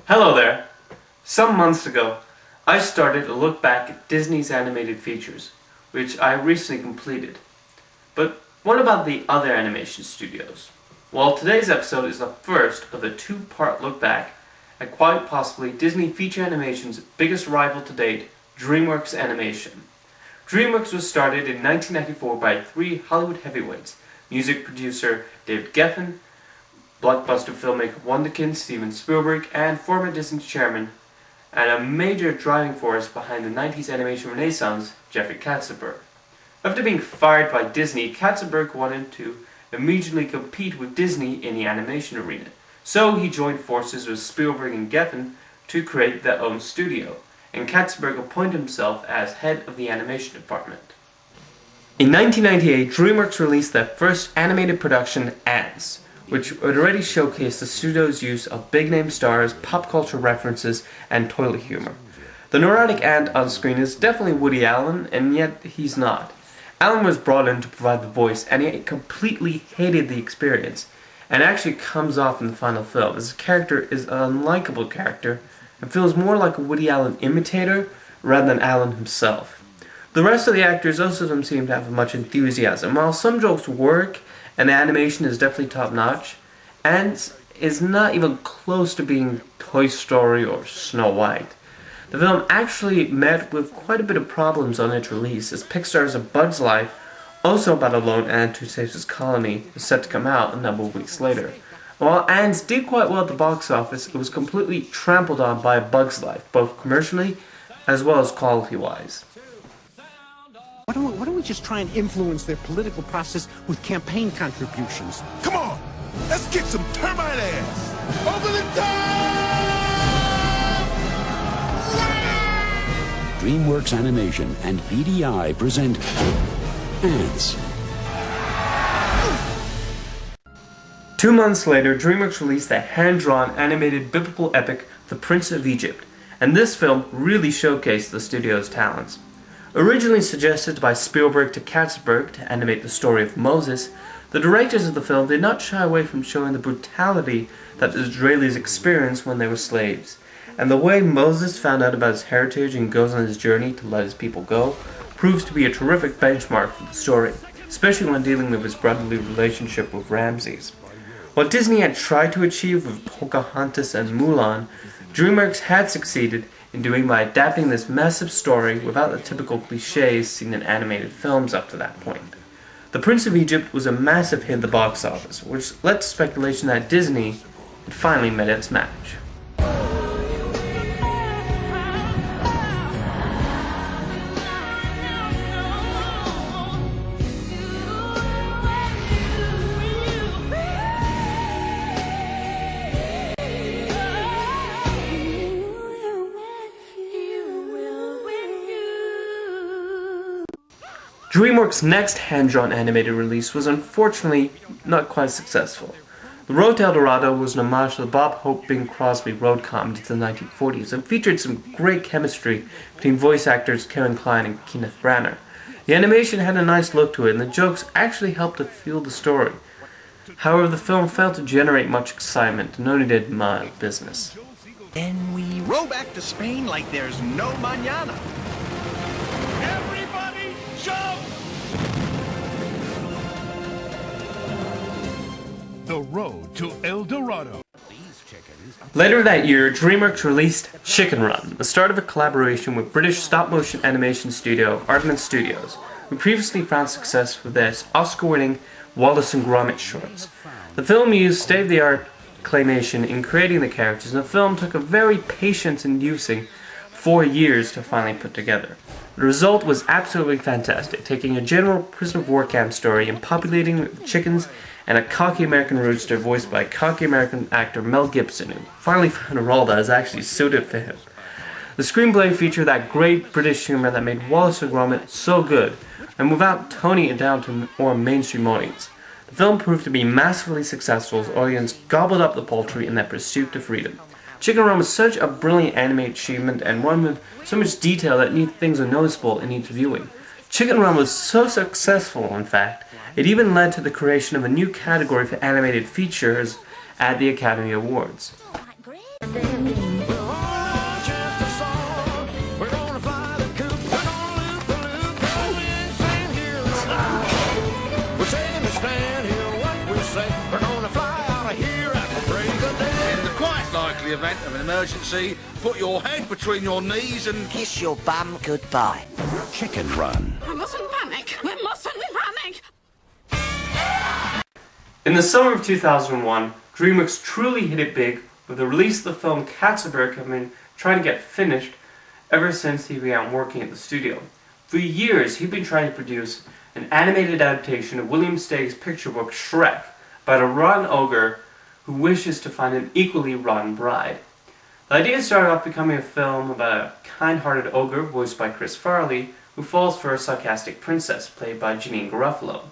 Hello there! Some months ago, I started to look back at Disney's animated features, which I recently completed. But what about the other animation studios? Well, today's episode is the first of a two-part look back at quite possibly Disney feature animation's biggest rival to date, Dreamworks Animation. Dreamworks was started in 1994 by three Hollywood heavyweights: music producer David Geffen, blockbuster filmmaker wonderkind Steven Spielberg, and former Disney chairman and a major driving force behind the 90s animation renaissance, Jeffrey Katzenberg. After being fired by Disney, Katzenberg wanted to immediately compete with Disney in the animation arena, so he joined forces with Spielberg and Geffen to create their own studio, and Katzenberg appointed himself as head of the animation department. In 1998, Dreamworks released their first animated production, Ants, which had already showcased the studio's use of big-name stars, pop culture references, and toilet humor. The neurotic ant on screen is definitely Woody Allen, and yet he's not. Allen was brought in to provide the voice, and he completely hated the experience, and actually comes off in the final film. His character is an unlikable character, and feels more like a Woody Allen imitator rather than Allen himself. The rest of the actors also don't seem to have much enthusiasm. While some jokes work, and the animation is definitely top-notch, Ants is not even close to being Toy Story or Snow White. The film actually met with quite a bit of problems on its release, as Pixar's A Bug's Life, also about a lone ant who saves his colony, is set to come out a number of weeks later. While Ants did quite well at the box office, it was completely trampled on by A Bug's Life, both commercially as well as quality-wise. Why don't we just try and influence their political process with campaign contributions? Come on, let's kick some termite ass! Over the top! Dreamworks Animation and BDI present Ants. 2 months later, Dreamworks released the hand-drawn animated biblical epic, The Prince of Egypt, and this film really showcased the studio's talents. Originally suggested by Spielberg to Katzenberg to animate the story of Moses, the directors of the film did not shy away from showing the brutality that the Israelis experienced when they were slaves. And the way Moses found out about his heritage and goes on his journey to let his people go proves to be a terrific benchmark for the story, especially when dealing with his brotherly relationship with Ramses. What Disney had tried to achieve with Pocahontas and Mulan, Dreamworks had succeeded in doing by adapting this massive story without the typical cliches seen in animated films up to that point. The Prince of Egypt was a massive hit at the box office, which led to speculation that Disney had finally met its match. Dreamworks' next hand-drawn animated release was unfortunately not quite successful. The Road to Dorado was an homage to the Bob Hope Bing Crosby road comedy to the 1940s and featured some great chemistry between voice actors Kevin Kline and Kenneth Branagh. The animation had a nice look to it, and the jokes actually helped to fuel the story. However, the film failed to generate much excitement and only did mild business. Then we row back to Spain like there's no mañana. Everybody jump! The Road to El Dorado. Later that year, Dreamworks released Chicken Run, the start of a collaboration with British stop-motion animation studio Aardman Studios, who previously found success with their Oscar-winning Wallace and Gromit shorts. The film used state-of-the-art claymation in creating the characters, and the film took a very patience-inducing 4 years to finally put together. The result was absolutely fantastic, taking a general prisoner of war camp story and populating it with chickens and a cocky American rooster voiced by cocky American actor Mel Gibson, who finally found a role that is actually suited for him. The screenplay featured that great British humor that made Wallace and Gromit so good, and without toning it down to more mainstream audience. The film proved to be massively successful as the audience gobbled up the poultry in their pursuit to freedom. Chicken Run was such a brilliant animated achievement, and one with so much detail that new things are noticeable in each viewing. Chicken Run was so successful, in fact, it even led to the creation of a new category for animated features at the Academy Awards. most likely event of an emergency, put your head between your knees and Kiss your bum goodbye. Chicken Run. We mustn't panic. We mustn't panic. In the summer of 2001, Dreamworks truly hit it big with the release of the film Katzenberg had been trying to get finished ever since he began working at the studio. For years, he'd been trying to produce an animated adaptation of William Steig's picture book Shrek about a rotten ogre who wishes to find an equally rotten bride. The idea started off becoming a film about a kind-hearted ogre voiced by Chris Farley who falls for a sarcastic princess played by Janine Garofalo.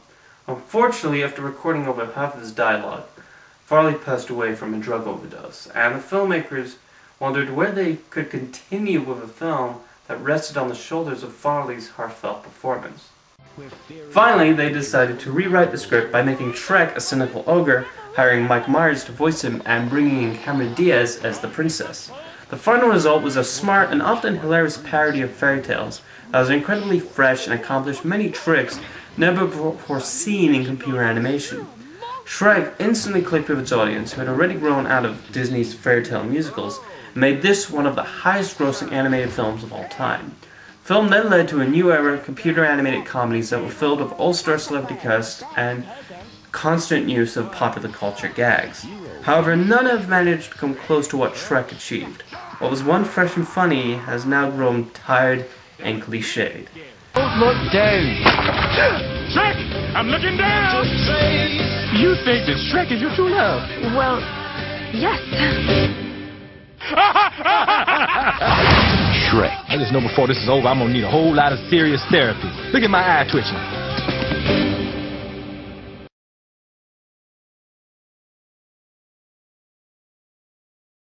Unfortunately, after recording over half of his dialogue, Farley passed away from a drug overdose, and the filmmakers wondered where they could continue with a film that rested on the shoulders of Farley's heartfelt performance. Finally, they decided to rewrite the script by making Shrek a cynical ogre, hiring Mike Myers to voice him, and bringing in Cameron Diaz as the princess. The final result was a smart and often hilarious parody of fairy tales that was incredibly fresh and accomplished many tricks never before seen in computer animation. Shrek instantly clicked with its audience, who had already grown out of Disney's fairy tale musicals, and made this one of the highest-grossing animated films of all time. The film then led to a new era of computer-animated comedies that were filled with all-star celebrity casts and constant use of popular culture gags. However, none have managed to come close to what Shrek achieved. What was once fresh and funny has now grown tired and cliched. Don't look down. Shrek! I'm looking down! You think that Shrek is your true love? Well, yes. Shrek. I just know before this is over, I'm gonna need a whole lot of serious therapy. Look at my eye twitching.